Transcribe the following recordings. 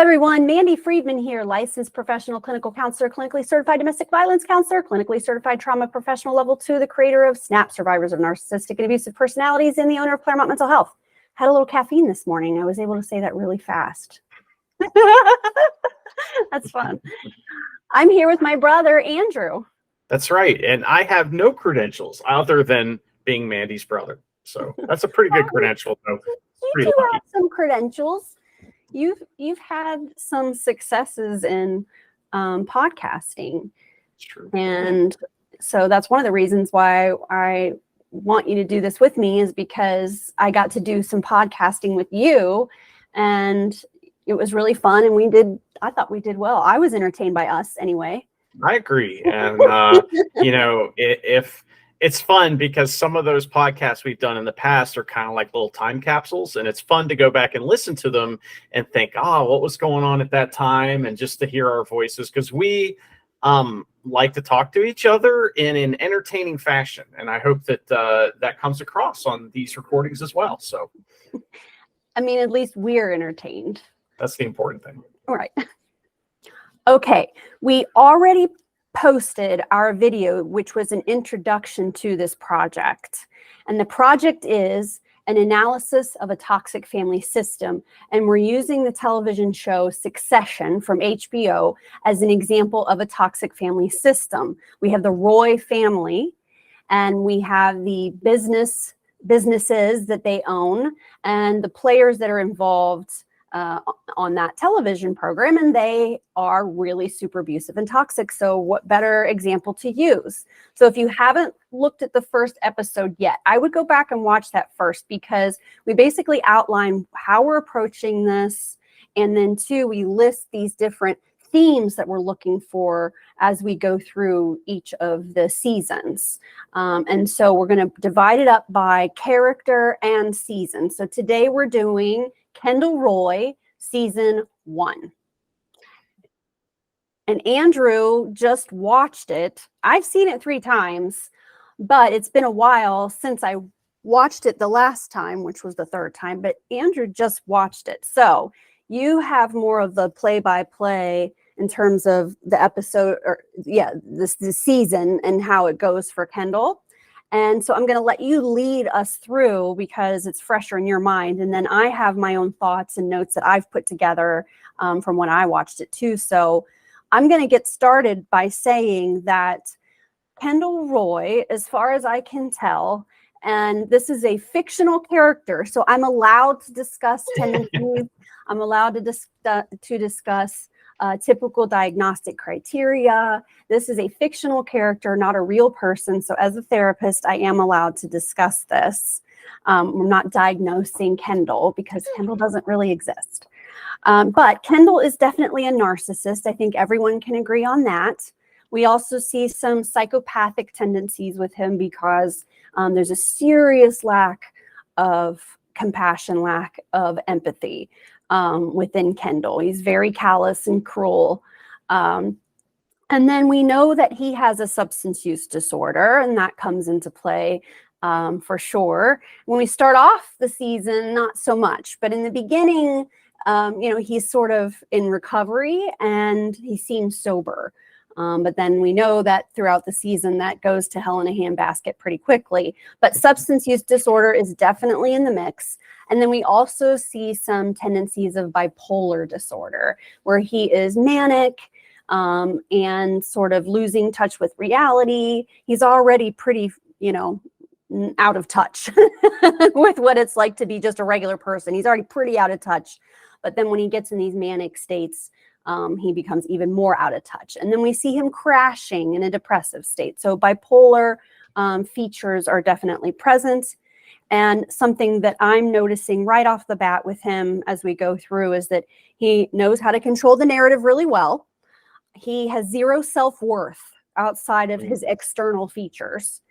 everyone, Mandy Friedman here, licensed professional clinical counselor, clinically certified domestic violence counselor, clinically certified trauma professional level 2, the creator of SNAP, survivors of narcissistic and abusive personalities, and the owner of Claremont Mental Health. Had a little caffeine this morning. I was able to say that really fast. That's fun. I'm here with my brother, Andrew. That's right. And I have no credentials other than being Mandy's brother. So that's a pretty good credential, though. You do have some credentials. You've had some successes in podcasting. It's true. And so that's one of the reasons why I want you to do this with me, is because I got to do some podcasting with you and it was really fun. And I thought we did well. I was entertained by us anyway. I agree. And, if it's fun because some of those podcasts we've done in the past are kind of like little time capsules, and it's fun to go back and listen to them and think, what was going on at that time? And just to hear our voices, because we like to talk to each other in an entertaining fashion. And I hope that that comes across on these recordings as well. So, I mean, at least we're entertained. That's the important thing. All right. Okay. We already posted our video, which was an introduction to this project. And the project is an analysis of a toxic family system. And we're using the television show Succession from HBO as an example of a toxic family system. We have the Roy family, and we have the businesses that they own, and the players that are involved on that television program, and they are really super abusive and toxic. So what better example to use? So if you haven't looked at the first episode yet, I would go back and watch that first, because we basically outline how we're approaching this. And then two, we list these different themes that we're looking for as we go through each of the seasons. And so we're going to divide it up by character and season. So today we're doing Kendall Roy, season 1. And Andrew just watched it. I've seen it 3 times, but it's been a while since I watched it the last time, which was the 3rd time, but Andrew just watched it. So you have more of the play-by-play in terms of the episode, or this season and how it goes for Kendall. And so I'm going to let you lead us through, because it's fresher in your mind. And then I have my own thoughts and notes that I've put together from when I watched it too. So I'm going to get started by saying that Kendall Roy, as far as I can tell, and this is a fictional character, so I'm allowed to discuss tendencies. I'm allowed to discuss typical diagnostic criteria. This is a fictional character, not a real person. So as a therapist, I am allowed to discuss this. We're not diagnosing Kendall, because Kendall doesn't really exist. But Kendall is definitely a narcissist. I think everyone can agree on that. We also see some psychopathic tendencies with him, because there's a serious lack of compassion, lack of empathy within Kendall. He's very callous and cruel. And then we know that he has a substance use disorder, and that comes into play for sure. When we start off the season, not so much, but in the beginning, he's sort of in recovery and he seems sober. But then we know that throughout the season that goes to hell in a handbasket pretty quickly. But substance use disorder is definitely in the mix. And then we also see some tendencies of bipolar disorder, where he is manic and sort of losing touch with reality. He's already pretty, out of touch with what it's like to be just a regular person. He's already pretty out of touch. But then when he gets in these manic states, he becomes even more out of touch. And then we see him crashing in a depressive state. So bipolar features are definitely present. And something that I'm noticing right off the bat with him as we go through is that he knows how to control the narrative really well. He has zero self-worth outside of his external features.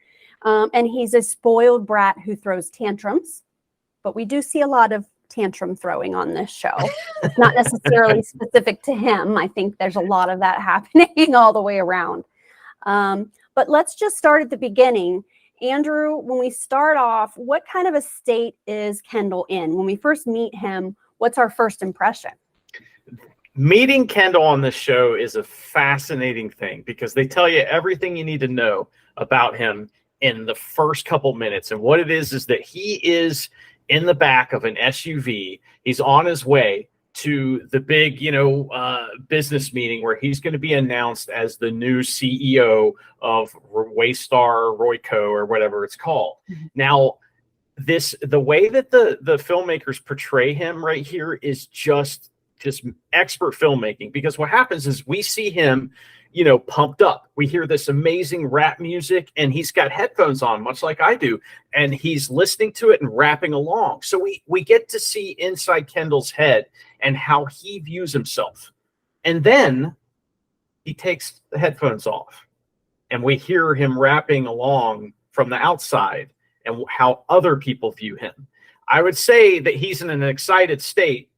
And he's a spoiled brat who throws tantrums. But we do see a lot of tantrum throwing on this show. It's not necessarily specific to him. I think there's a lot of that happening all the way around. But let's just start at the beginning. Andrew, when we start off, what kind of a state is Kendall in? When we first meet him, what's our first impression? Meeting Kendall on this show is a fascinating thing because they tell you everything you need to know about him in the first couple minutes. And what it is that he is in the back of an SUV. He's on his way to the big, business meeting where he's going to be announced as the new CEO of Waystar Royco or whatever it's called. Mm-hmm. Now, the way that the filmmakers portray him right here is just expert filmmaking, because what happens is we see him, pumped up. We hear this amazing rap music and he's got headphones on, much like I do, and he's listening to it and rapping along. So we get to see inside Kendall's head and how he views himself. And then he takes the headphones off and we hear him rapping along from the outside and how other people view him. I would say that he's in an excited state,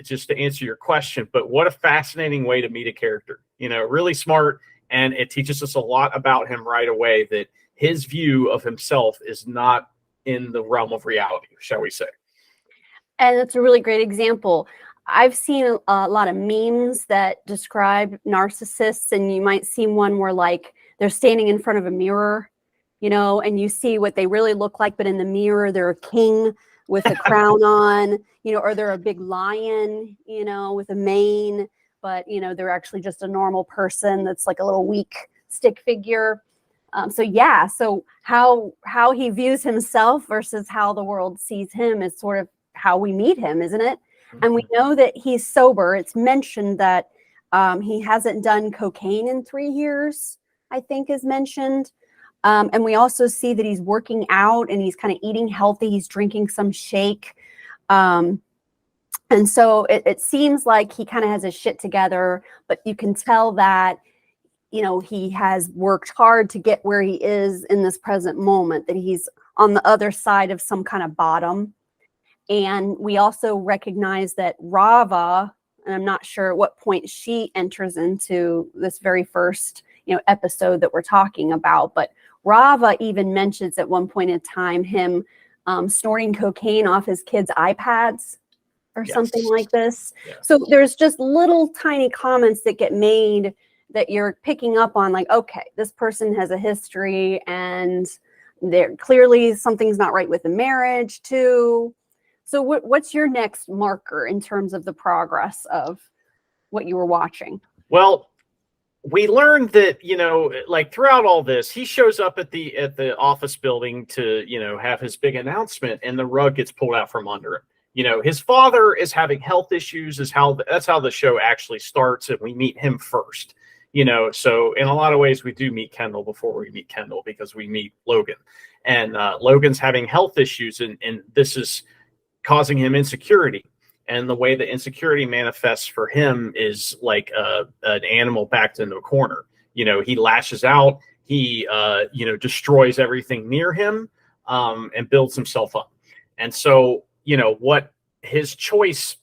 just to answer your question, but what a fascinating way to meet a character, really smart. And it teaches us a lot about him right away, that his view of himself is not in the realm of reality, shall we say. And it's a really great example. I've seen a lot of memes that describe narcissists, and you might see one where like they're standing in front of a mirror, and you see what they really look like, but in the mirror, they're a king with a crown on, or they're a big lion, with a mane, but, they're actually just a normal person that's like a little weak stick figure. So how he views himself versus how the world sees him is sort of how we meet him, isn't it? Mm-hmm. And we know that he's sober. It's mentioned that he hasn't done cocaine in 3 years, I think is mentioned. And we also see that he's working out and he's kind of eating healthy. He's drinking some shake. And so it seems like he kind of has his shit together, but you can tell that, he has worked hard to get where he is in this present moment, that he's on the other side of some kind of bottom. And we also recognize that Rava, and I'm not sure at what point she enters into this very first, episode that we're talking about, but Rava even mentions at one point in time him snorting cocaine off his kids' iPads or something like this. Yeah. So there's just little tiny comments that get made that you're picking up on, like, okay, this person has a history and they're clearly something's not right with the marriage too. So what's your next marker in terms of the progress of what you were watching? Well, we learned that, like throughout all this, he shows up at the office building to, have his big announcement, and the rug gets pulled out from under him. His father is having health issues, that's how the show actually starts, and we meet him first. So in a lot of ways, we do meet Kendall before we meet Kendall, because we meet Logan, and Logan's having health issues, and this is causing him insecurity. And the way the insecurity manifests for him is like an animal backed into a corner. He lashes out, he, destroys everything near him, and builds himself up. And so, what his choice,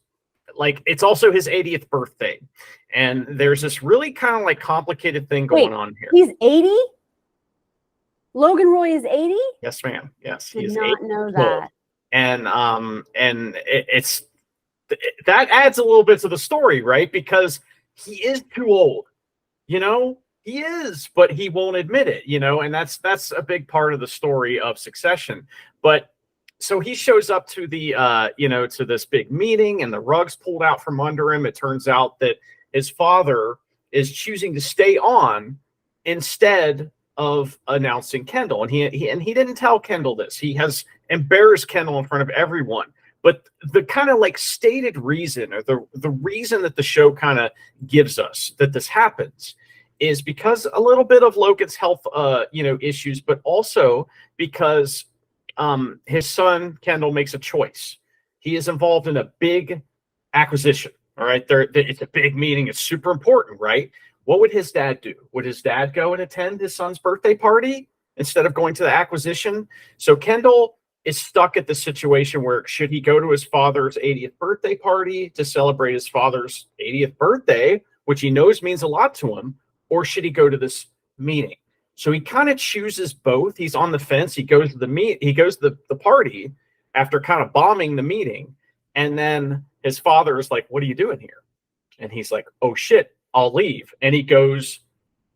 like, it's also his 80th birthday. And there's this really kind of like complicated thing going on here. He's 80? Logan Roy is 80? Yes, ma'am. Yes. Did not know that. And it's, that adds a little bit to the story, right? Because he is too old, he is, but he won't admit it, and that's a big part of the story of Succession. But so he shows up to the, to this big meeting, and the rug's pulled out from under him. It turns out that his father is choosing to stay on instead of announcing Kendall. And he didn't tell Kendall this. He has embarrassed Kendall in front of everyone. But the kind of like stated reason, or the reason that the show kind of gives us that this happens, is because a little bit of Logan's health, issues, but also because his son Kendall makes a choice. He is involved in a big acquisition. All right, it's a big meeting. It's super important, right? What would his dad do? Would his dad go and attend his son's birthday party instead of going to the acquisition? So Kendall is stuck at the situation where, should he go to his father's 80th birthday party to celebrate his father's 80th birthday, which he knows means a lot to him, or should he go to this meeting? So he kind of chooses both. He's on the fence. He goes to the party after kind of bombing the meeting, and then his father is like, what are you doing here? And he's like, oh shit, I'll leave. And he goes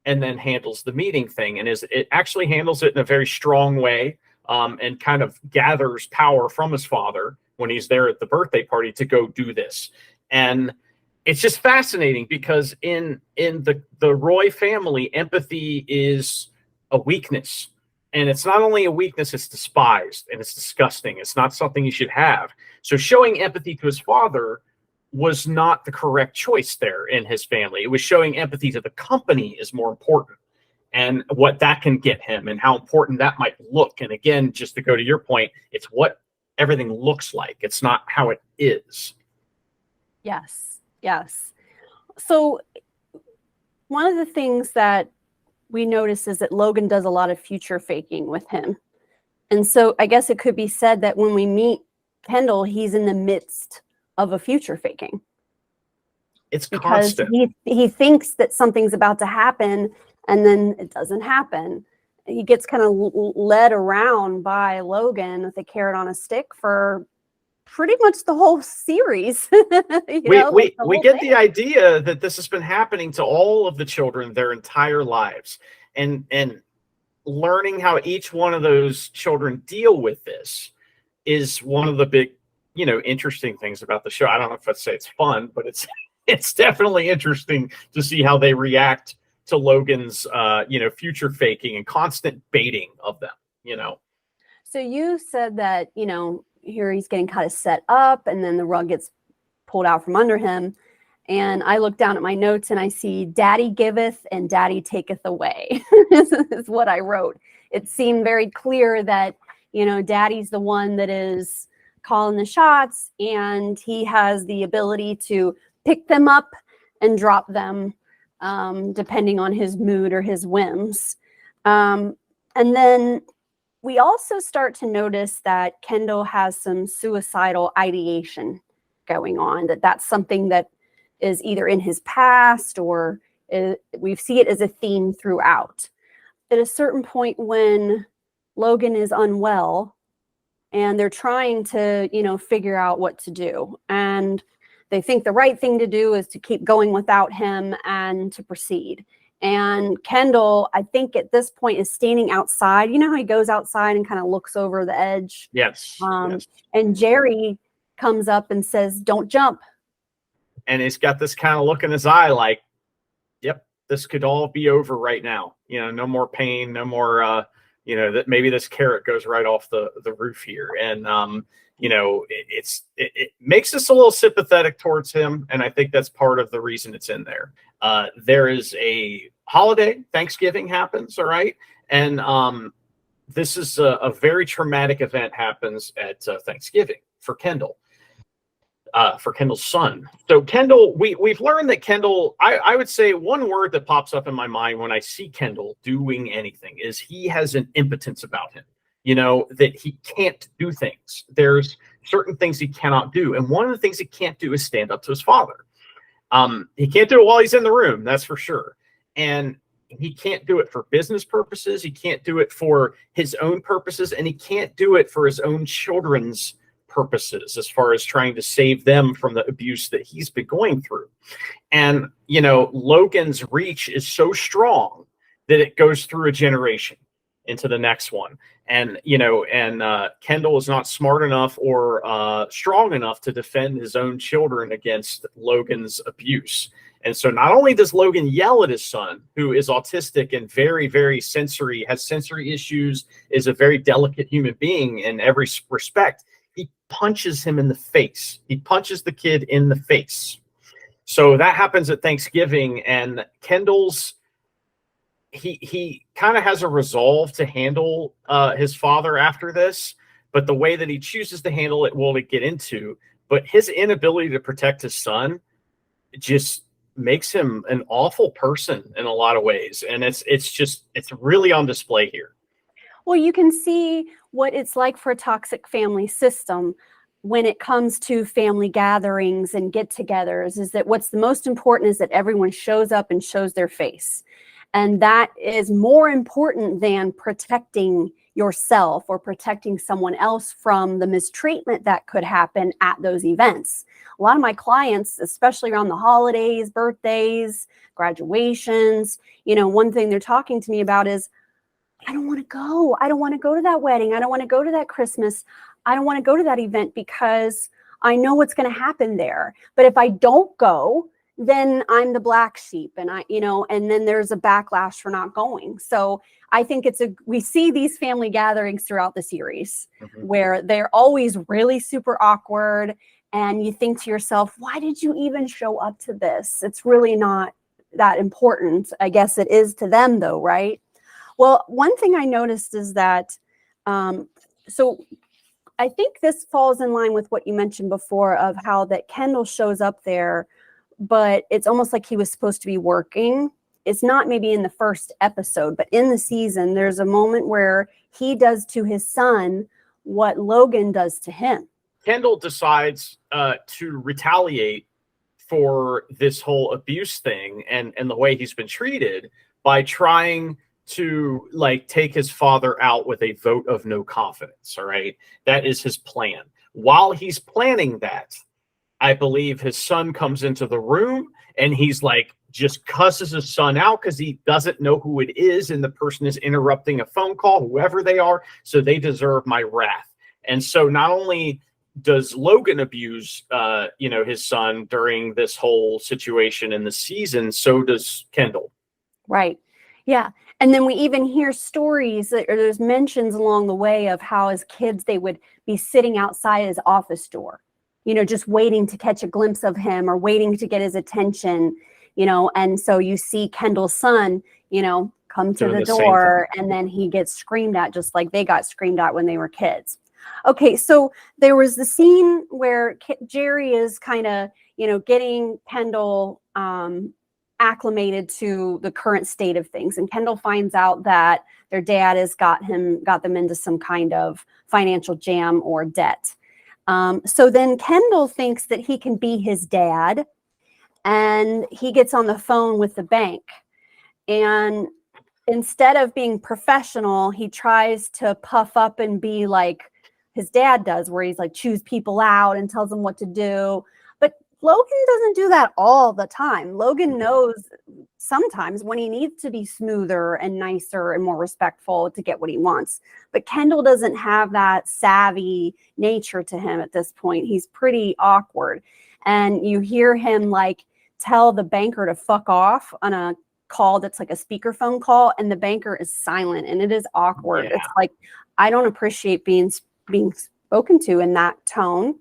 and then handles the meeting thing, and it actually handles it in a very strong way, and kind of gathers power from his father when he's there at the birthday party to go do this. And it's just fascinating because in the Roy family, empathy is a weakness. And it's not only a weakness, it's despised and it's disgusting. It's not something you should have. So showing empathy to his father was not the correct choice there in his family. It was showing empathy to the company is more important, and what that can get him and how important that might look. And again, just to go to your point, it's what everything looks like. It's not how it is. Yes. Yes. So one of the things that we notice is that Logan does a lot of future faking with him. And so I guess it could be said that when we meet Kendall, he's in the midst of a future faking. It's because constant. he thinks that something's about to happen and then it doesn't happen. He gets kind of led around by Logan with a carrot on a stick for pretty much the whole series. We get the idea that this has been happening to all of the children their entire lives, and learning how each one of those children deal with this is one of the big, interesting things about the show. I don't know if I'd say it's fun, but it's definitely interesting to see how they react to Logan's future faking and constant baiting of them. So you said that here he's getting kind of set up and then the rug gets pulled out from under him. And I look down at my notes and I see daddy giveth and daddy taketh away is what I wrote. It seemed very clear that, daddy's the one that is calling the shots, and he has the ability to pick them up and drop them depending on his mood or his whims. And then we also start to notice that Kendall has some suicidal ideation going on, that's something that is either in his past or we see it as a theme throughout. At a certain point when Logan is unwell and they're trying to, figure out what to do, and they think the right thing to do is to keep going without him and to proceed. And Kendall, I think at this point, is standing outside. You know how he goes outside and kind of looks over the edge? Yes. Yes. And Jerry comes up and says, "Don't jump." And he's got this kind of look in his eye like, yep, this could all be over right now. No more pain, no more, that maybe this carrot goes right off the roof here. And, it makes us a little sympathetic towards him. And I think that's part of the reason it's in there. There is a holiday, Thanksgiving happens. All right. And this is a very traumatic event happens at Thanksgiving for Kendall. For Kendall's son. So Kendall, we've learned that Kendall, I would say one word that pops up in my mind when I see Kendall doing anything is he has an impotence about him, that he can't do things. There's certain things he cannot do. And one of the things he can't do is stand up to his father. He can't do it while he's in the room, that's for sure. And he can't do it for business purposes. He can't do it for his own purposes. And he can't do it for his own children's purposes as far as trying to save them from the abuse that he's been going through. And, Logan's reach is so strong that it goes through a generation into the next one. And, Kendall is not smart enough or strong enough to defend his own children against Logan's abuse. And so not only does Logan yell at his son, who is autistic and very, very has sensory issues, is a very delicate human being in every respect, he punches him in the face. He punches the kid in the face. So that happens at Thanksgiving, and Kendall's, he kind of has a resolve to handle his father after this, but the way that he chooses to handle it, we'll get into. But his inability to protect his son just makes him an awful person in a lot of ways. And it's really on display here. Well, you can see what it's like for a toxic family system when it comes to family gatherings and get-togethers, is that what's the most important is that everyone shows up and shows their face. And that is more important than protecting yourself or protecting someone else from the mistreatment that could happen at those events. A lot of my clients, especially around the holidays, birthdays, graduations, one thing they're talking to me about is, I don't want to go. I don't want to go to that wedding. I don't want to go to that Christmas. I don't want to go to that event because I know what's going to happen there. But if I don't go, then I'm the black sheep, and and then there's a backlash for not going. So I think we see these family gatherings throughout the series where they're always really super awkward. And you think to yourself, why did you even show up to this? It's really not that important. I guess it is to them though, right? Well, one thing I noticed is that, so I think this falls in line with what you mentioned before of how that Kendall shows up there, but it's almost like he was supposed to be working. It's not maybe in the first episode, but in the season, there's a moment where he does to his son what Logan does to him. Kendall decides to retaliate for this whole abuse thing and the way he's been treated by trying to take his father out with a vote of no confidence. All right. That is his plan. While he's planning that, I believe his son comes into the room and he's just cusses his son out because he doesn't know who it is. And the person is interrupting a phone call, whoever they are. So they deserve my wrath. And so not only does Logan abuse, his son during this whole situation in the season, so does Kendall. Right. Yeah. And then we even hear stories or there's mentions along the way of how as kids, they would be sitting outside his office door, just waiting to catch a glimpse of him or waiting to get his attention, and so you see Kendall's son, come to the door and then he gets screamed at just like they got screamed at when they were kids. Okay. So there was the scene where Jerry is kind of, getting Kendall, acclimated to the current state of things. And Kendall finds out that their dad has got them into some kind of financial jam or debt. So then Kendall thinks that he can be his dad, and he gets on the phone with the bank. And instead of being professional, he tries to puff up and be like his dad does, where he's chews people out and tells them what to do. Logan doesn't do that all the time. Logan knows sometimes when he needs to be smoother and nicer and more respectful to get what he wants. But Kendall doesn't have that savvy nature to him at this point. He's pretty awkward. And you hear him tell the banker to fuck off on a call that's like a speakerphone call, and the banker is silent, and it is awkward. Yeah. It's I don't appreciate being spoken to in that tone.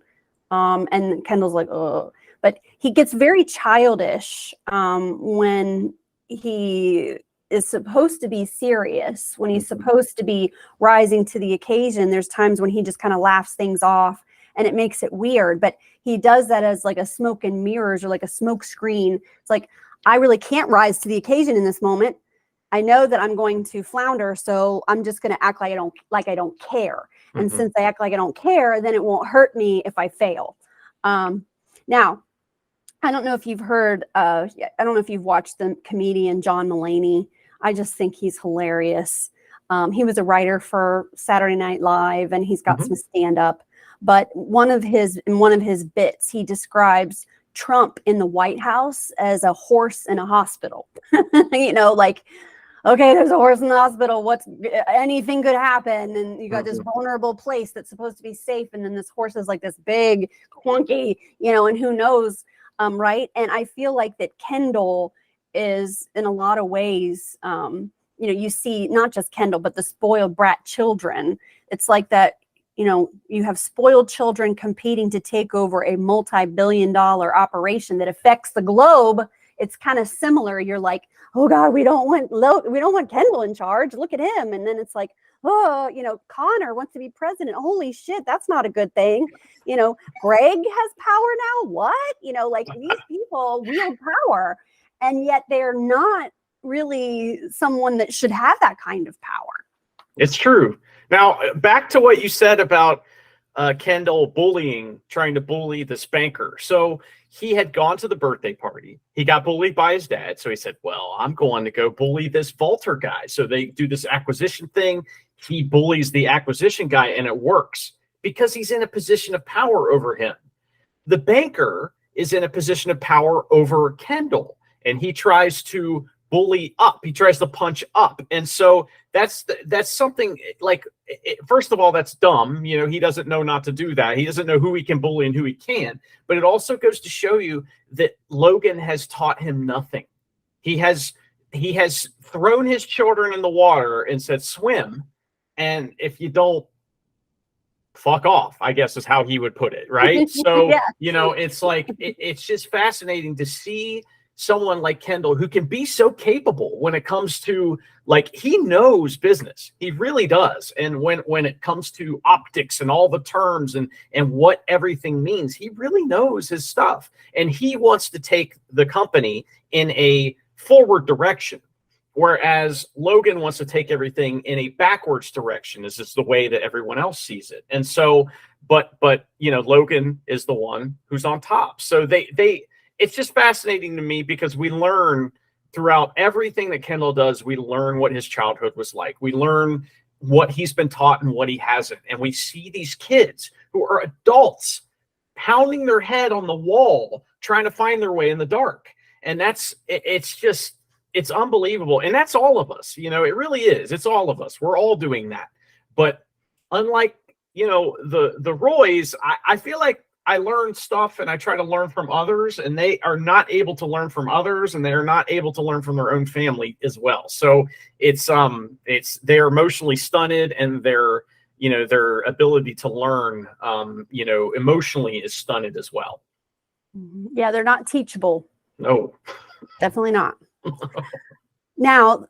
And Kendall's oh. But he gets very childish when he is supposed to be serious, when he's supposed to be rising to the occasion. There's times when he just kind of laughs things off and it makes it weird. But he does that as a smoke and mirrors or a smoke screen. It's I really can't rise to the occasion in this moment. I know that I'm going to flounder, so I'm just going to act like I don't care. And since I act like I don't care, then it won't hurt me if I fail. Now, I don't know if you've heard, I don't know if you've watched the comedian John Mulaney. I just think he's hilarious. He was a writer for Saturday Night Live, and he's got some stand-up. But in one of his bits, he describes Trump in the White House as a horse in a hospital. Okay, there's a horse in the hospital. Anything could happen. And you got this vulnerable place that's supposed to be safe. And then this horse is this big, clunky, and who knows, right? And I feel that Kendall is in a lot of ways, you see not just Kendall, but the spoiled brat children. It's that, you have spoiled children competing to take over a multi-billion-dollar operation that affects the globe. It's kind of similar. You're oh God, we don't want Kendall in charge. Look at him. And then it's oh, Connor wants to be president. Holy shit, that's not a good thing. Greg has power now. What? These people wield power, and yet they're not really someone that should have that kind of power. It's true. Now, back to what you said about Kendall trying to bully this banker. So he had gone to the birthday party. He got bullied by his dad. So he said, well, I'm going to go bully this Walter guy. So they do this acquisition thing. he bullies the acquisition guy and it works because he's in a position of power over him. The banker is in a position of power over Kendall, and he tries to bully up. He tries to punch up. And so that's something like, first of all, that's dumb. You know, he doesn't know not to do that. He doesn't know who he can bully and who he can. But it also goes to show you that Logan has taught him nothing. He has thrown his children in the water and said, swim. And if you don't, fuck off, I guess is how he would put it, right? So, Yeah. you know, it's like, it's just fascinating to see someone like Kendall who can be so capable when it comes to, like, he knows business. He really does. And when it comes to optics and all the terms and what everything means, he really knows his stuff. And he wants to take the company in a forward direction. Whereas Logan wants to take everything in a backwards direction. This is the way that everyone else sees it. And so, but you know, Logan is the one who's on top. So it's just fascinating to me because we learn throughout everything that Kendall does, we learn what his childhood was like. We learn what he's been taught and what he hasn't. And we see these kids who are adults pounding their head on the wall, trying to find their way in the dark. And it's unbelievable. And that's all of us, you know, it really is. It's all of us. We're all doing that. But unlike, you know, the Roys, I feel like I learn stuff and I try to learn from others, and they are not able to learn from others, and they are not able to learn from their own family as well. So they're emotionally stunted, and their ability to learn, emotionally is stunted as well. Yeah, they're not teachable. No, definitely not. Now,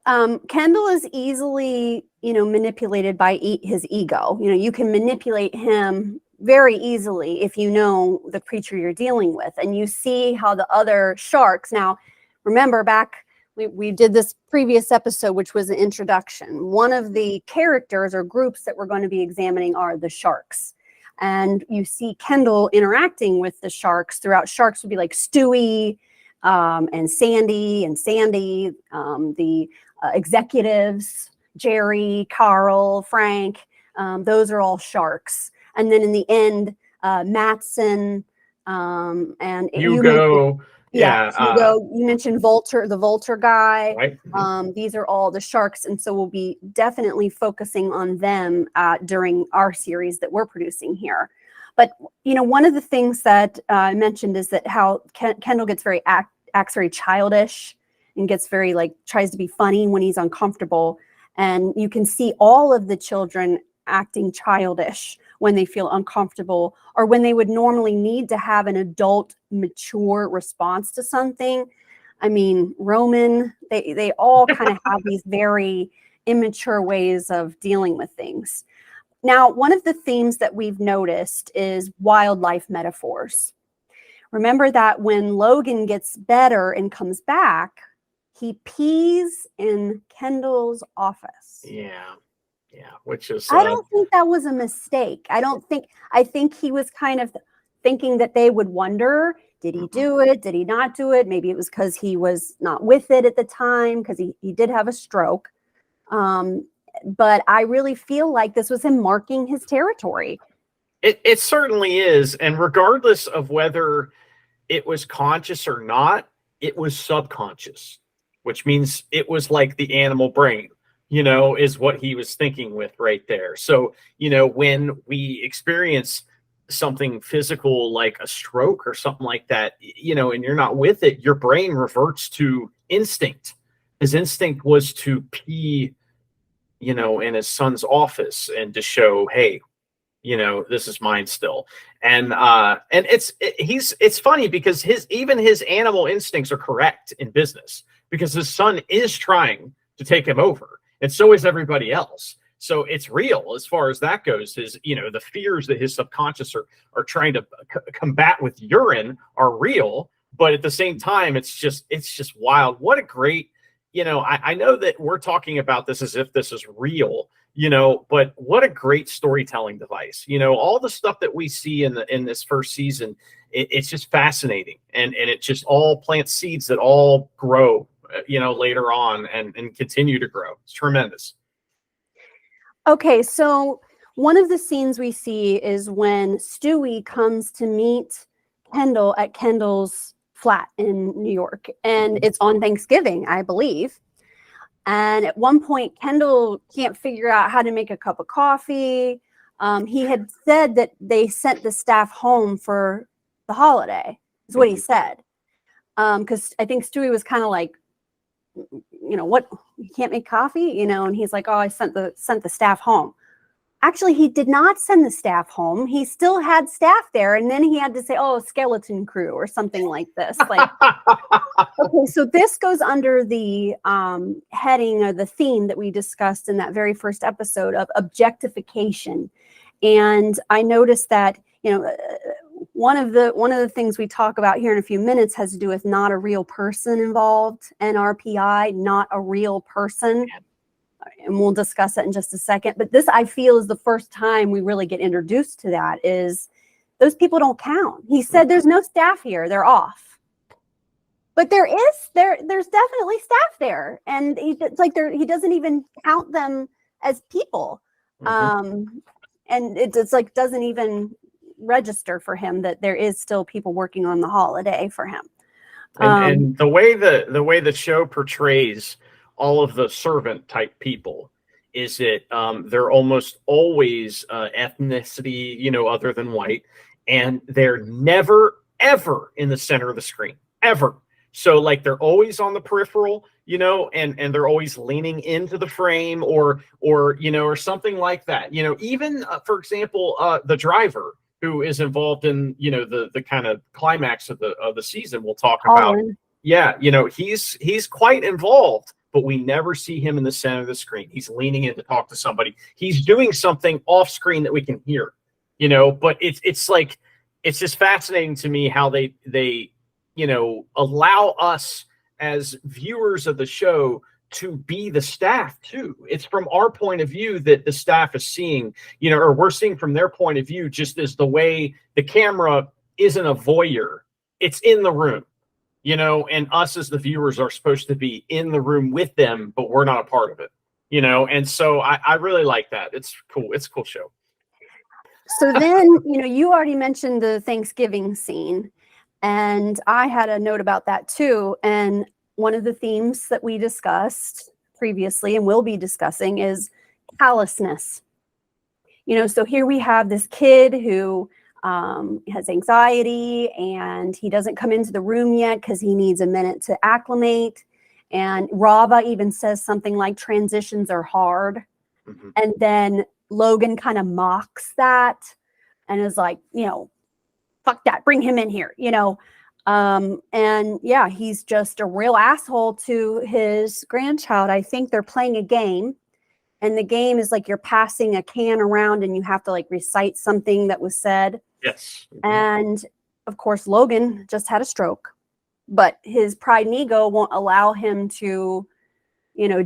Kendall is easily, manipulated by his ego. You can manipulate him very easily if you know the creature you're dealing with, and you see how the other sharks. Now, remember back, we did this previous episode, which was an introduction. One of the characters or groups that we're going to be examining are the sharks. And you see Kendall interacting with the sharks throughout. Sharks would be like Stewie, and Sandy, the executives, Jerry, Carl, Frank, those are all sharks. And then in the end, Mattson, and Hugo. Hugo, you mentioned the Vulture guy. Right. These are all the sharks. And so we'll be definitely focusing on them during our series that we're producing here. But, one of the things that I mentioned is that how Kendall gets acts very childish and gets very, tries to be funny when he's uncomfortable. And you can see all of the children acting childish when they feel uncomfortable, or when they would normally need to have an adult, mature response to something. I mean, Roman, they all kind of have these very immature ways of dealing with things. Now, one of the themes that we've noticed is wildlife metaphors. Remember that when Logan gets better and comes back, he pees in Kendall's office. Yeah, which is... I don't think that was a mistake. I think he was kind of thinking that they would wonder, did he do it? Did he not do it? Maybe it was because he was not with it at the time, because he did have a stroke. But I really feel like this was him marking his territory. It certainly is. And regardless of whether it was conscious or not, it was subconscious, which means it was like the animal brain, is what he was thinking with right there. So, when we experience something physical like a stroke or something like that, and you're not with it, your brain reverts to instinct. His instinct was to pee, in his son's office and to show, hey, this is mine still. And it's funny because even his animal instincts are correct in business, because his son is trying to take him over, and so is everybody else. So it's real as far as that goes. The fears that his subconscious are trying to combat with urine are real, but at the same time, it's just wild. What a great, I know that we're talking about this as if this is real, but what a great storytelling device. All the stuff that we see in this first season, it's just fascinating, and it just all plants seeds that all grow, later on and continue to grow. It's tremendous. Okay, so one of the scenes we see is when Stewie comes to meet Kendall at Kendall's flat in New York, and it's on Thanksgiving, I believe. And at one point, Kendall can't figure out how to make a cup of coffee. He had said that they sent the staff home for the holiday, is what he said. Because I think Stewie was kind of like, what, you can't make coffee, and he's like, oh, I sent the staff home. Actually, he did not send the staff home. He still had staff there, and then he had to say, oh, skeleton crew or something like this. Like, okay, so this goes under the heading or the theme that we discussed in that very first episode of objectification. And I noticed that, one of the things we talk about here in a few minutes has to do with not a real person involved, NRPI, not a real person. And we'll discuss that in just a second. But this, I feel, is the first time we really get introduced to that, is those people don't count. He said there's no staff here, they're off. But there's definitely staff there. And it's like he doesn't even count them as people. And it's like doesn't even register for him that there is still people working on the holiday for him. And the way the show portrays all of the servant type people is that they're almost always ethnicity, other than white, and they're never ever in the center of the screen, ever. So like they're always on the peripheral, and they're always leaning into the frame or something like that. Even for example, the driver who is involved in the kind of climax of the season we'll talk about. Yeah, he's quite involved, but we never see him in the center of the screen. He's leaning in to talk to somebody. He's doing something off screen that we can hear, but it's like, it's just fascinating to me how they allow us as viewers of the show to be the staff too. It's from our point of view that the staff is seeing, or we're seeing from their point of view, just as the way the camera isn't a voyeur, it's in the room. And us as the viewers are supposed to be in the room with them, but we're not a part of it, and so I really like that. It's cool. It's a cool show. So then, you already mentioned the Thanksgiving scene, and I had a note about that too. And one of the themes that we discussed previously and will be discussing is callousness. So here we have this kid who has anxiety, and he doesn't come into the room yet because he needs a minute to acclimate. And Rava even says something like transitions are hard. And then Logan kind of mocks that and is like, fuck that, bring him in here, and yeah, he's just a real asshole to his grandchild. I think they're playing a game, and the game is like you're passing a can around and you have to like recite something that was said. Yes. And of course, Logan just had a stroke, but his pride and ego won't allow him to,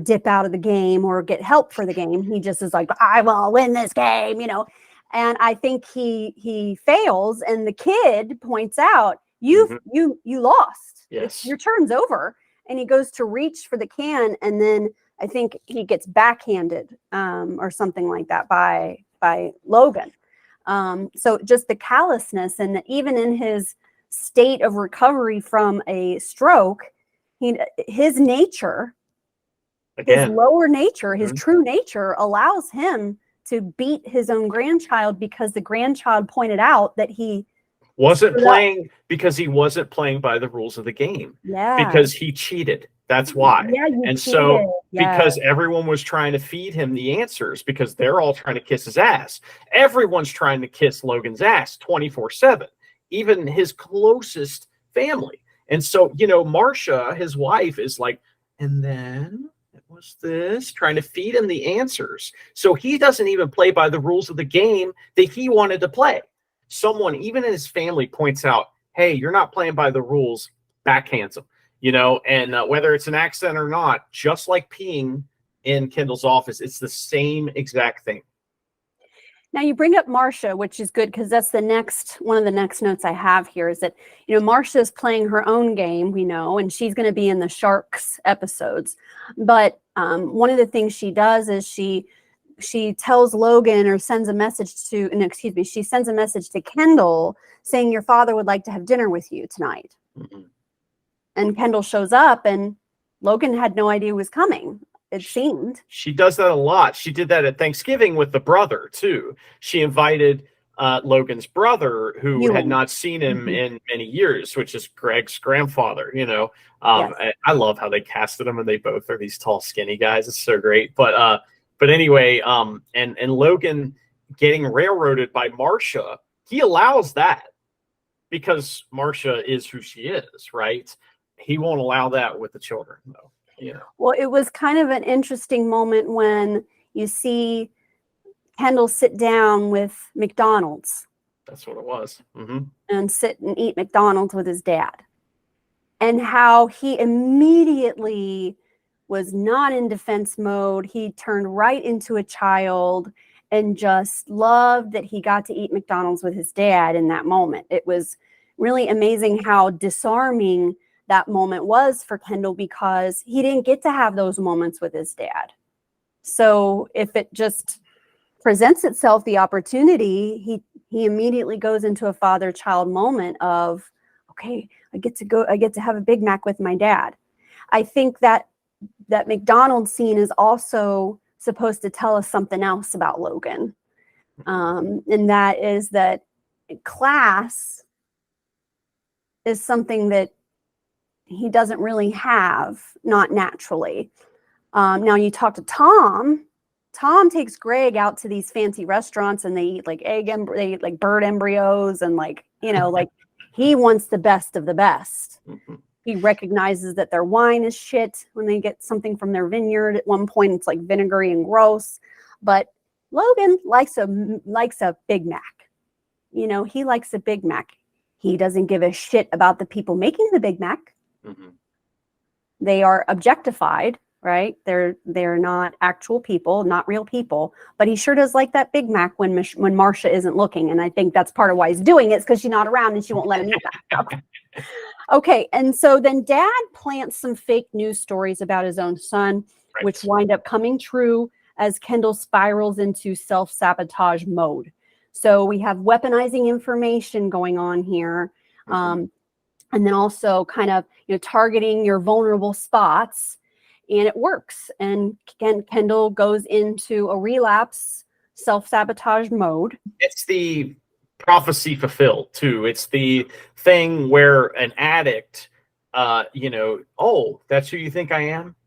dip out of the game or get help for the game. He just is like, I will win this game, And I think he fails, and the kid points out, you lost. Yes. Your turn's over. And he goes to reach for the can, and then I think he gets backhanded or something like that by Logan. So just the callousness, and even in his state of recovery from a stroke, his nature, his lower nature, his true nature allows him to beat his own grandchild because the grandchild pointed out that he wasn't playing because he wasn't playing by the rules of the game. Yeah. Because he cheated. That's why. Yeah, and so because everyone was trying to feed him the answers, because they're all trying to kiss his ass. Everyone's trying to kiss Logan's ass 24/7, even his closest family. And so, Marcia, his wife, is like, and then it was this, trying to feed him the answers. So he doesn't even play by the rules of the game that he wanted to play. Someone, even in his family, points out, hey, you're not playing by the rules, backhands him. And whether it's an accident or not, just like peeing in Kendall's office, it's the same exact thing. Now you bring up Marcia, which is good because that's one of the next notes I have here is that, Marcia is playing her own game, we know, and she's going to be in the Sharks episodes. But one of the things she does is she she tells Logan, or sends a message to, no, excuse me, she sends a message to Kendall saying your father would like to have dinner with you tonight. Mhm. And Kendall shows up, and Logan had no idea who was coming, it seemed. She does that a lot. She did that at Thanksgiving with the brother too. She invited Logan's brother, who had not seen him in many years, which is Greg's grandfather. You know, Yes. I love how they casted them, and they both are these tall, skinny guys. It's so great. But anyway, and Logan getting railroaded by Marcia, he allows that because Marcia is who she is, right? He won't allow that with the children, though. You know. Well, it was kind of an interesting moment when you see Kendall sit down with McDonald's. That's what it was. Mm-hmm. And sit and eat McDonald's with his dad. And how he immediately was not in defense mode. He turned right into a child and just loved that he got to eat McDonald's with his dad in that moment. It was really amazing how disarming that moment was for Kendall, because he didn't get to have those moments with his dad. So if it just presents itself, the opportunity, he immediately goes into a father-child moment of, okay, I get to have a Big Mac with my dad. I think that McDonald's scene is also supposed to tell us something else about Logan. And that is that class is something that he doesn't really have, not naturally. Now you talk to Tom. Tom takes Greg out to these fancy restaurants, and they eat like they eat like bird embryos, and like, you know, like he wants the best of the best. Mm-hmm. He recognizes that their wine is shit when they get something from their vineyard. At one point, it's like vinegary and gross. But Logan likes a Big Mac. You know, he likes a Big Mac. He doesn't give a shit about the people making the Big Mac. Mm-hmm. They are objectified, right? They're not actual people, not real people. But he sure does like that Big Mac when Marcia isn't looking. And I think that's part of why he's doing it, is because she's not around and she won't let him eat that. Okay, and so then Dad plants some fake news stories about his own son, Right. which wind up coming true as Kendall spirals into self-sabotage mode. So we have weaponizing information going on here. Mm-hmm. And then also kind of, you know, targeting your vulnerable spots, and it works. And Kendall goes into a relapse self-sabotage mode. It's the prophecy fulfilled too. It's the thing where an addict, you know, oh, that's who you think I am?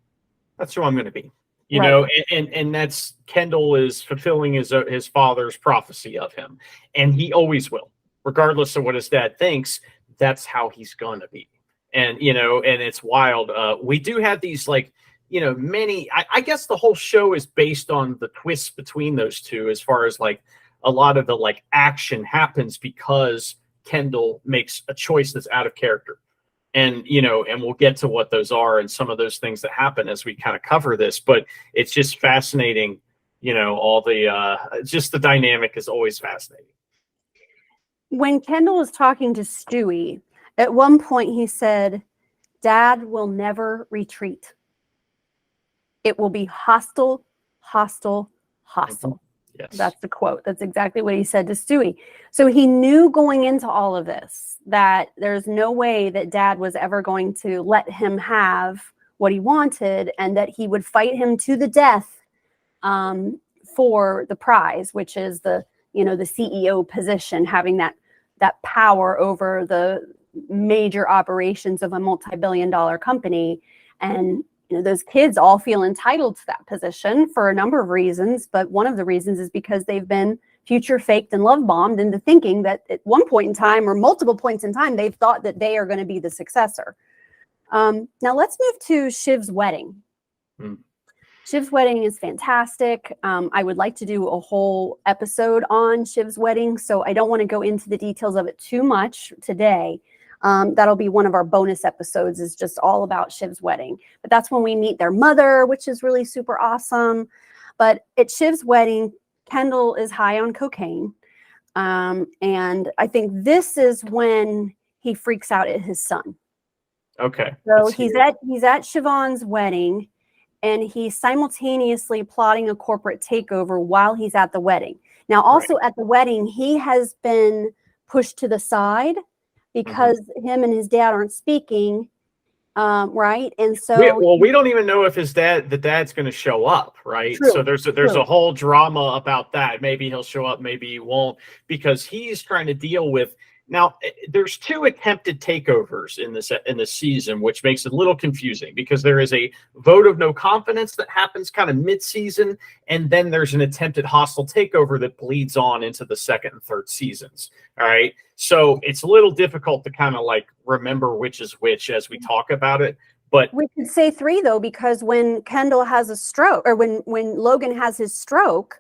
That's who I'm going to be. You Right. know, and that's Kendall is fulfilling his father's prophecy of him, and he always will, regardless of what his dad thinks. That's how he's going to be. And, you know, and it's wild. We do have these, like, you know, many, I guess the whole show is based on the twists between those two, as far as like a lot of the like action happens because Kendall makes a choice that's out of character. And, you know, and we'll get to what those are and some of those things that happen as we kind of cover this, but it's just fascinating. You know, all the, just the dynamic is always fascinating. When Kendall was talking to Stewie, at one point he said, Dad will never retreat. It will be hostile, hostile, hostile. Yes. That's the quote. That's exactly what he said to Stewie. So he knew going into all of this that there's no way that Dad was ever going to let him have what he wanted, and that he would fight him to the death for the prize, which is the, you know, the CEO position, having that power over the major operations of a multi-billion-dollar company. And, you know, those kids all feel entitled to that position for a number of reasons, but one of the reasons is because they've been future faked and love bombed into thinking that at one point in time, or multiple points in time, they've thought that they are going to be the successor. Now let's move to Shiv's wedding. Shiv's wedding is fantastic. I would like to do a whole episode on Shiv's wedding, so I don't want to go into the details of it too much today. That'll be one of our bonus episodes, is just all about Shiv's wedding. But that's when we meet their mother, which is really super awesome. But at Shiv's wedding, Kendall is high on cocaine. And I think this is when he freaks out at his son. Okay. So he's at Siobhan's wedding, and he's simultaneously plotting a corporate takeover while he's at the wedding. Now, also at the wedding, he has been pushed to the side because him and his dad aren't speaking, right? And so we don't even know if the dad's going to show up, right? True, so there's a whole drama about that. Maybe he'll show up, maybe he won't, because he's trying to deal with. Now, there's 2 attempted takeovers in this season, which makes it a little confusing, because there is a vote of no confidence that happens kind of mid-season, and then there's an attempted hostile takeover that bleeds on into the 2nd and 3rd seasons. All right, so it's a little difficult to kind of like remember which is which as we talk about it. But we could say 3 though, because when Kendall has a stroke, or when Logan has his stroke,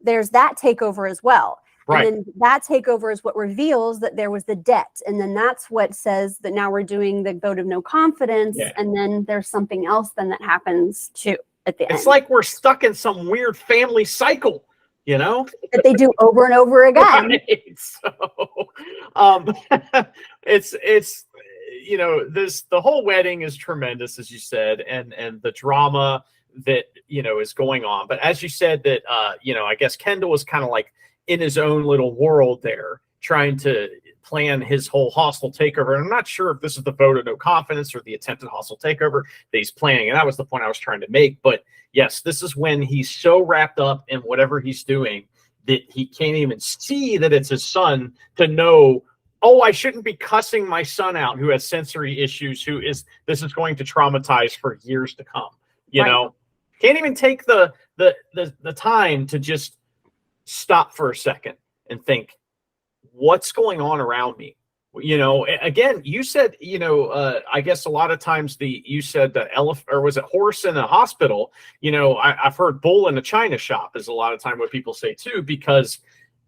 there's that takeover as well. Right. And then that takeover is what reveals that there was the debt. And then that's what says that now we're doing the vote of no confidence. Yeah. And then there's something else then that happens too at the end. It's like we're stuck in some weird family cycle, you know? That they do over and over again. Right. So it's you know, the whole wedding is tremendous, as you said, and the drama that, you know, is going on. But as you said that, you know, I guess Kendall was kind of like in his own little world there, trying to plan his whole hostile takeover. And I'm not sure if this is the vote of no confidence or the attempted hostile takeover that he's planning. And that was the point I was trying to make. But yes, this is when he's so wrapped up in whatever he's doing that he can't even see that it's his son to know, oh, I shouldn't be cussing my son out who has sensory issues, this is going to traumatize for years to come. You know, can't even take the time to just stop for a second and think, what's going on around me? You know, again, you said, you know, I guess a lot of times you said the elephant, or was it horse in a hospital? You know, I've heard bull in a china shop is a lot of time what people say too, because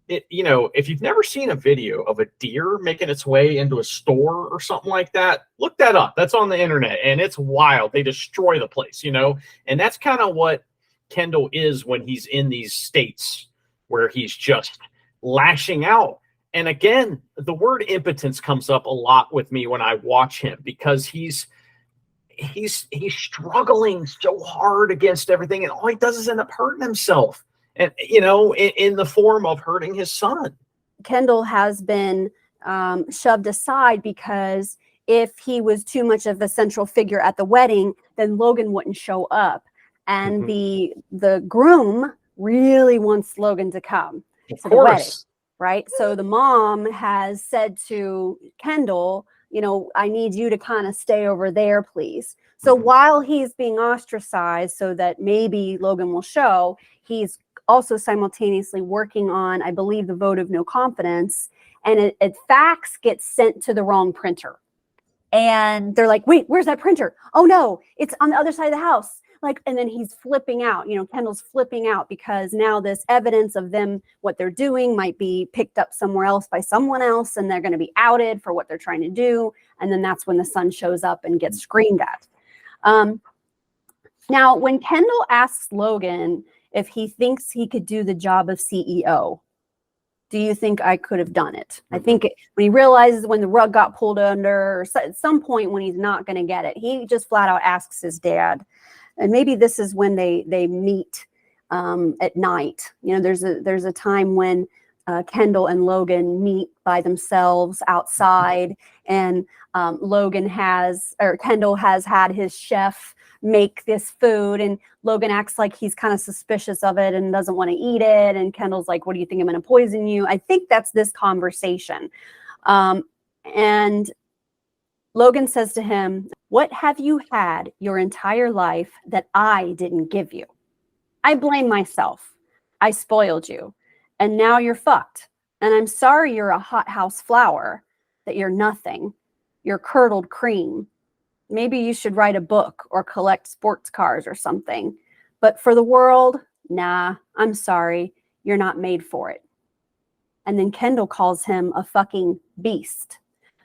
it, you know, if you've never seen a video of a deer making its way into a store or something like that, look that up. That's on the internet and it's wild. They destroy the place, you know, and that's kind of what Kendall is when he's in these states where he's just lashing out. And again, the word impotence comes up a lot with me when I watch him, because he's struggling so hard against everything, and all he does is end up hurting himself, and you know, in the form of hurting his son. Kendall has been shoved aside because if he was too much of a central figure at the wedding, then Logan wouldn't show up, and the groom really wants Logan to come to the wedding, right? So the mom has said to Kendall, you know, I need you to kind of stay over there, please. So while he's being ostracized so that maybe Logan will show, he's also simultaneously working on, I believe, the vote of no confidence, and it fax gets sent to the wrong printer. And they're like, wait, where's that printer? Oh no, it's on the other side of the house. Like, and then he's flipping out, you know, Kendall's flipping out because now this evidence of them, what they're doing might be picked up somewhere else by someone else, and they're going to be outed for what they're trying to do. And then that's when the son shows up and gets screamed at. Now, when Kendall asks Logan if he thinks he could do the job of CEO, do you think I could have done it? I think when he realizes when the rug got pulled under, or at some point when he's not going to get it, he just flat out asks his dad. And maybe this is when they meet at night. You know, there's a time when Kendall and Logan meet by themselves outside, and Kendall has had his chef make this food, and Logan acts like he's kind of suspicious of it and doesn't want to eat it. And Kendall's like, what do you think, I'm going to poison you? I think that's this conversation. And Logan says to him, what have you had your entire life that I didn't give you? I blame myself. I spoiled you. And now you're fucked. And I'm sorry you're a hothouse flower, that you're nothing. You're curdled cream. Maybe you should write a book or collect sports cars or something. But for the world, nah, I'm sorry. You're not made for it. And then Kendall calls him a fucking beast.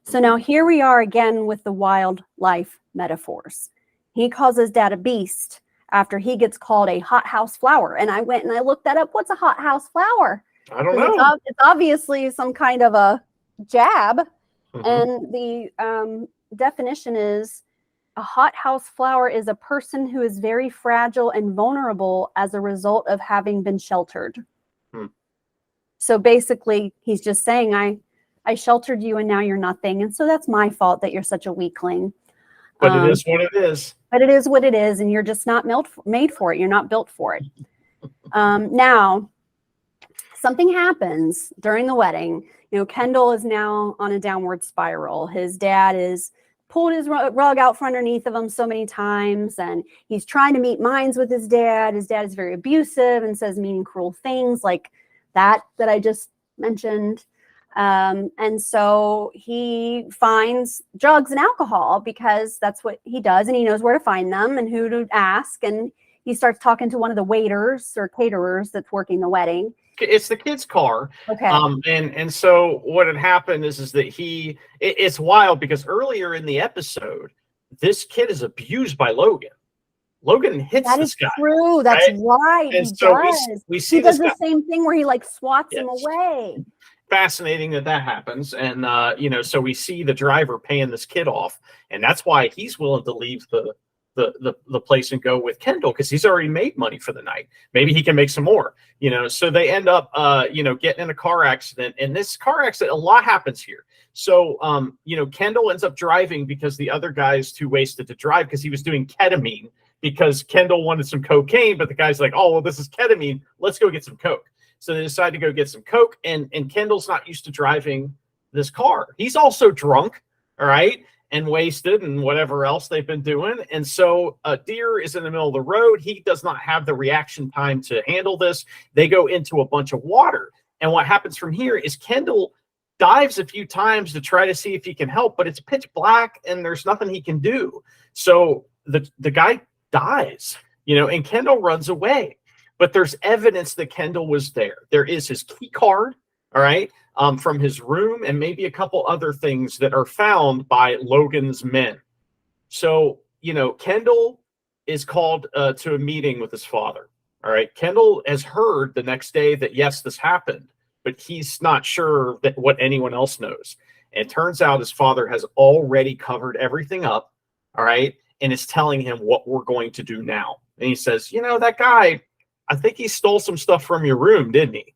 So now here we are again with the wildlife metaphors. He calls his dad a beast after he gets called a hothouse flower. And I went and I looked that up. What's a hothouse flower? I don't know. It's obviously some kind of a jab. And the definition is a hothouse flower is a person who is very fragile and vulnerable as a result of having been sheltered. So basically, he's just saying, I sheltered you and now you're nothing. And so that's my fault that you're such a weakling. But it is what it is. But it is what it is. And you're just not made for it. You're not built for it. Now, something happens during the wedding. You know, Kendall is now on a downward spiral. His dad is pulled his rug out from underneath of him so many times, and he's trying to meet minds with his dad. His dad is very abusive and says mean and cruel things like that I just mentioned. And so he finds drugs and alcohol because that's what he does, and he knows where to find them and who to ask. And he starts talking to one of the waiters or caterers that's working the wedding. It's the kid's car. Okay. And so what had happened is that it's wild because earlier in the episode, this kid is abused by Logan. Logan hits this guy. That is true. That's right. And he so does. we see he does this the same thing where he like swats him Yes. away. Fascinating that happens. And, so we see the driver paying this kid off. And that's why he's willing to leave the place and go with Kendall, because he's already made money for the night. Maybe he can make some more, so they end up, getting in a car accident. And this car accident, a lot happens here. So, Kendall ends up driving because the other guy's too wasted to drive because he was doing ketamine, because Kendall wanted some cocaine, but the guy's like, oh, well, this is ketamine. Let's go get some coke. So they decide to go get some coke, and Kendall's not used to driving this car. He's also drunk, all right, and wasted and whatever else they've been doing. And so a deer is in the middle of the road. He does not have the reaction time to handle this. They go into a bunch of water. And what happens from here is Kendall dives a few times to try to see if he can help, but it's pitch black and there's nothing he can do. So the guy dies, and Kendall runs away. But there's evidence that Kendall was there. There is his key card, all right, from his room, and maybe a couple other things that are found by Logan's men. So, Kendall is called to a meeting with his father. All right. Kendall has heard the next day that, yes, this happened, but he's not sure that what anyone else knows. And it turns out his father has already covered everything up. All right. And is telling him what we're going to do now. And he says, that guy, I think he stole some stuff from your room, didn't he?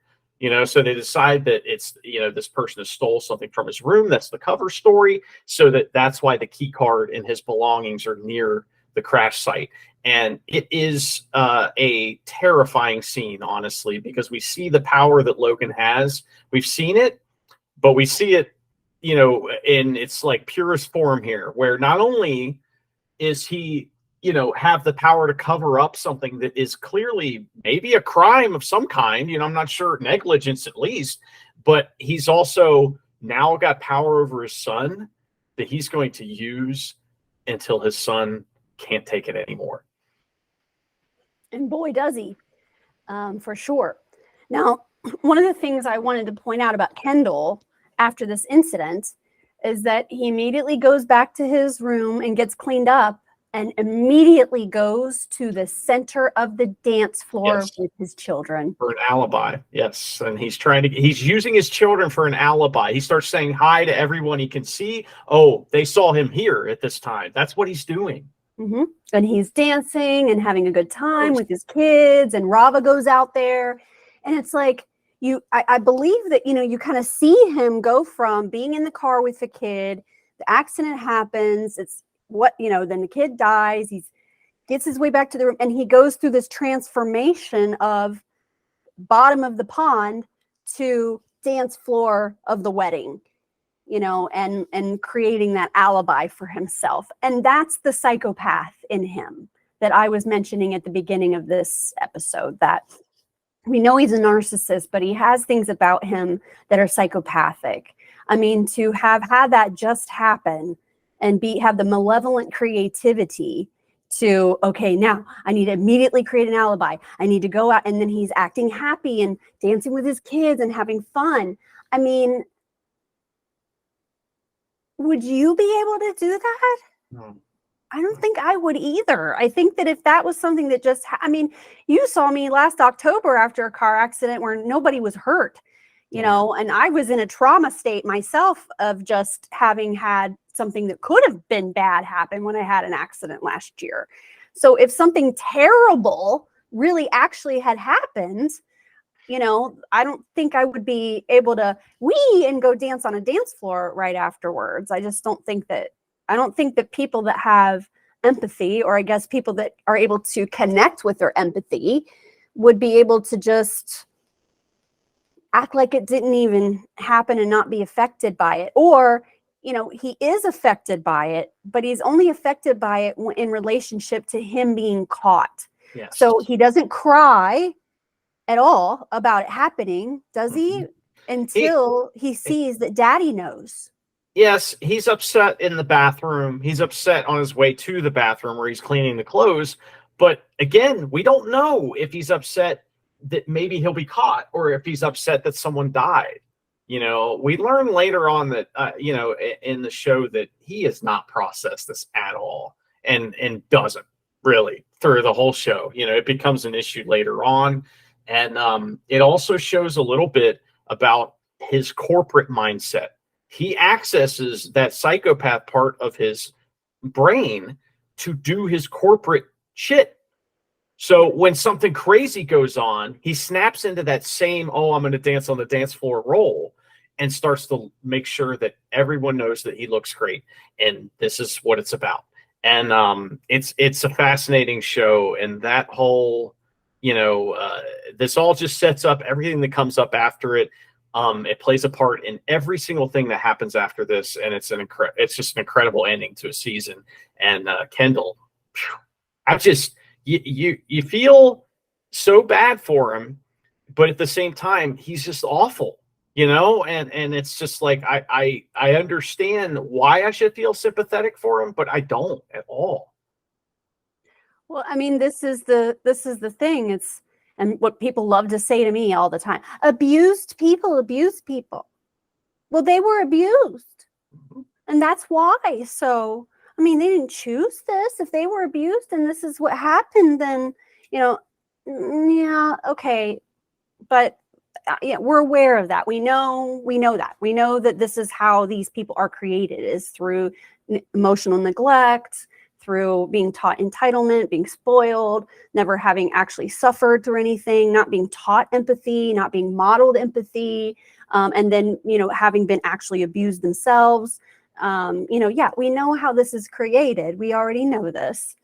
So they decide that it's, this person has stole something from his room. That's the cover story. So that's why the key card and his belongings are near the crash site. And it is a terrifying scene, honestly, because we see the power that Logan has. We've seen it, but we see it, in its like purest form here, where not only is he, have the power to cover up something that is clearly maybe a crime of some kind, I'm not sure, negligence at least, but he's also now got power over his son that he's going to use until his son can't take it anymore. And boy, does he, for sure. Now, one of the things I wanted to point out about Kendall after this incident is that he immediately goes back to his room and gets cleaned up, and immediately goes to the center of the dance floor with his children. For an alibi, yes. And he's using his children for an alibi. He starts saying hi to everyone he can see. Oh, they saw him here at this time. That's what he's doing. Mm-hmm. And he's dancing and having a good time with his kids, and Rava goes out there. And it's like, I believe that, you kind of see him go from being in the car with the kid, the accident happens, then the kid dies, he gets his way back to the room, and he goes through this transformation of bottom of the pond to dance floor of the wedding, and creating that alibi for himself. And that's the psychopath in him that I was mentioning at the beginning of this episode, that we know he's a narcissist, but he has things about him that are psychopathic. I mean, to have had that just happen and have the malevolent creativity to, okay, now I need to immediately create an alibi. I need to go out, and then he's acting happy and dancing with his kids and having fun. I mean, would you be able to do that? No. I don't think I would either. I think that if that was something that just, you saw me last October after a car accident where nobody was hurt, and I was in a trauma state myself of just having had something that could have been bad happen when I had an accident last year. So if something terrible really actually had happened, you know, I don't think I would be able to and go dance on a dance floor right afterwards. I don't think that people that have empathy, or I guess people that are able to connect with their empathy, would be able to just act like it didn't even happen and not be affected by it. Or, you know, he is affected by it, but he's only affected by it in relationship to him being caught. Yes. So he doesn't cry at all about it happening, does he? Until he sees that daddy knows. Yes, he's upset in the bathroom. He's upset on his way to the bathroom where he's cleaning the clothes. But again, we don't know if he's upset that maybe he'll be caught, or if he's upset that someone died. You know, we learn later on that, you know, in the show, that he has not processed this at all, and doesn't really through the whole show. You know, it becomes an issue later on. And it also shows a little bit about his corporate mindset. He accesses that psychopath part of his brain to do his corporate shit. So when something crazy goes on, he snaps into that same, oh, I'm going to dance on the dance floor role, and starts to make sure that everyone knows that he looks great. And this is what it's about. And it's a fascinating show. And that whole, you know, this all just sets up everything that comes up after it. It plays a part in every single thing that happens after this, and it's just an incredible ending to a season. And Kendall, you feel so bad for him, but at the same time, he's just awful, you know. And it's just like I understand why I should feel sympathetic for him, but I don't at all. Well, I mean, this is the thing. And what people love to say to me all the time: abused people abuse people. Well, they were abused, and that's why. So, I mean, they didn't choose this. If they were abused and this is what happened, then, you know, yeah, okay. But yeah, we're aware of that. We know that. We know that this is how these people are created, is through emotional neglect, through being taught entitlement, being spoiled, never having actually suffered through anything, not being taught empathy, not being modeled empathy, and then, you know, having been actually abused themselves. You know, yeah, we know how this is created. We already know this.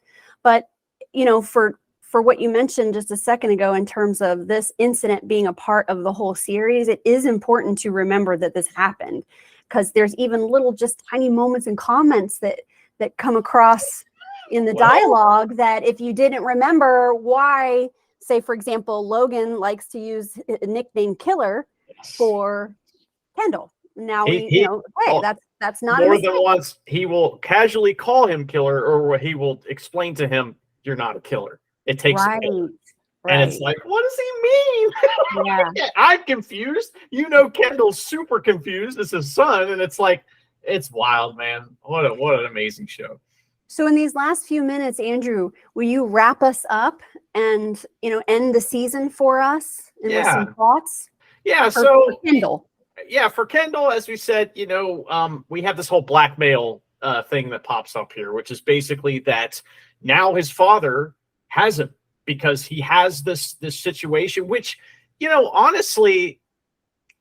But, you know, for what you mentioned just a second ago, in terms of this incident being a part of the whole series, it is important to remember that this happened, because there's even little just tiny moments and comments that come across in the dialogue that if you didn't remember why, say, for example, Logan likes to use a nickname Killer for Kendall. Now you know, hey, that's not more than once. He will casually call him Killer, or he will explain to him, "You're not a killer." It takes a minute. And it's like, what does he mean? Yeah. I'm confused. You know, Kendall's super confused as his son, and it's like, it's wild, man. What an amazing show. So in these last few minutes, Andrew, will you wrap us up and, you know, end the season for us with some thoughts? Yeah. For Kendall. Yeah, for Kendall, as we said, you know, we have this whole blackmail thing that pops up here, which is basically that now his father has him because he has this situation, which, you know, honestly,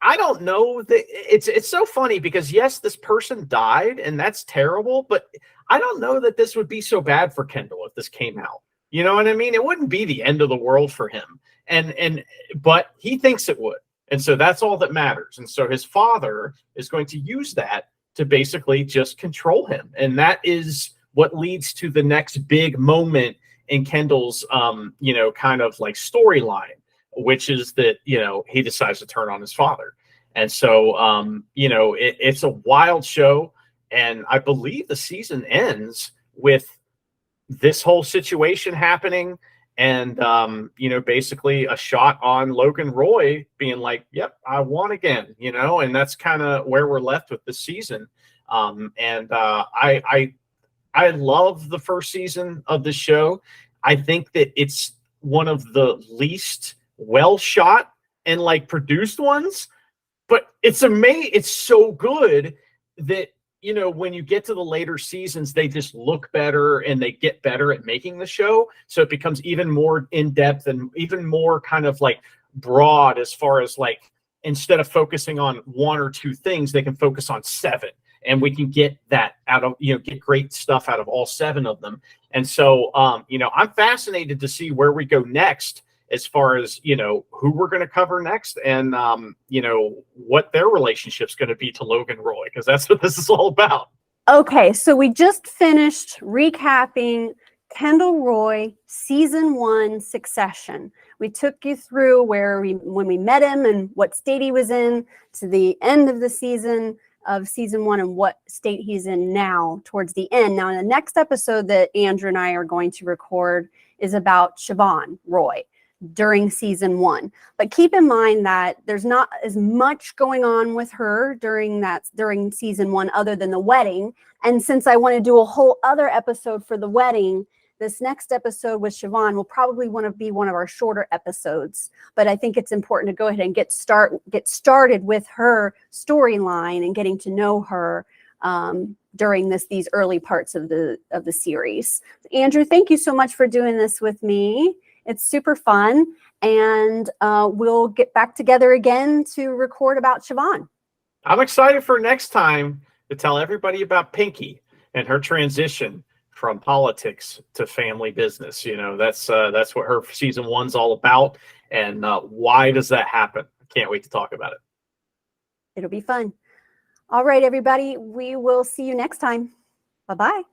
I don't know that it's so funny, because yes, this person died and that's terrible, but I don't know that this would be so bad for Kendall if this came out. You know what I mean? It wouldn't be the end of the world for him. But he thinks it would. And so that's all that matters. And so his father is going to use that to basically just control him. And that is what leads to the next big moment in Kendall's, you know, kind of like storyline, which is that, you know, he decides to turn on his father. And so, you know, it's a wild show. And I believe the season ends with this whole situation happening. And, you know, basically a shot on Logan Roy being like, yep, I won again, you know, and that's kind of where we're left with the season. I love the first season of the show. I think that it's one of the least well shot and like produced ones, but it's amazing. It's so good that you know, when you get to the later seasons, they just look better and they get better at making the show. So it becomes even more in depth and even more kind of like broad, as far as like, instead of focusing on one or two things, they can focus on 7. And we can get that out of, you know, get great stuff out of all 7 of them. And so, you know, I'm fascinated to see where we go next, as far as, you know, who we're going to cover next, and, you know, what their relationship's going to be to Logan Roy, because that's what this is all about. Okay, so we just finished recapping Kendall Roy season 1 Succession. We took you through when we met him and what state he was in, to the end of the season of season 1 and what state he's in now towards the end. Now, in the next episode that Andrew and I are going to record is about Siobhan Roy during season 1. But keep in mind that there's not as much going on with her during season 1 other than the wedding. And since I want to do a whole other episode for the wedding, this next episode with Siobhan will probably want to be one of our shorter episodes. But I think it's important to go ahead and get started with her storyline and getting to know her during these early parts of the series. Andrew, thank you so much for doing this with me. It's super fun, and we'll get back together again to record about Siobhan. I'm excited for next time to tell everybody about Pinky and her transition from politics to family business. You know, that's what her season 1's all about, and why does that happen? I can't wait to talk about it. It'll be fun. All right, everybody, we will see you next time. Bye-bye.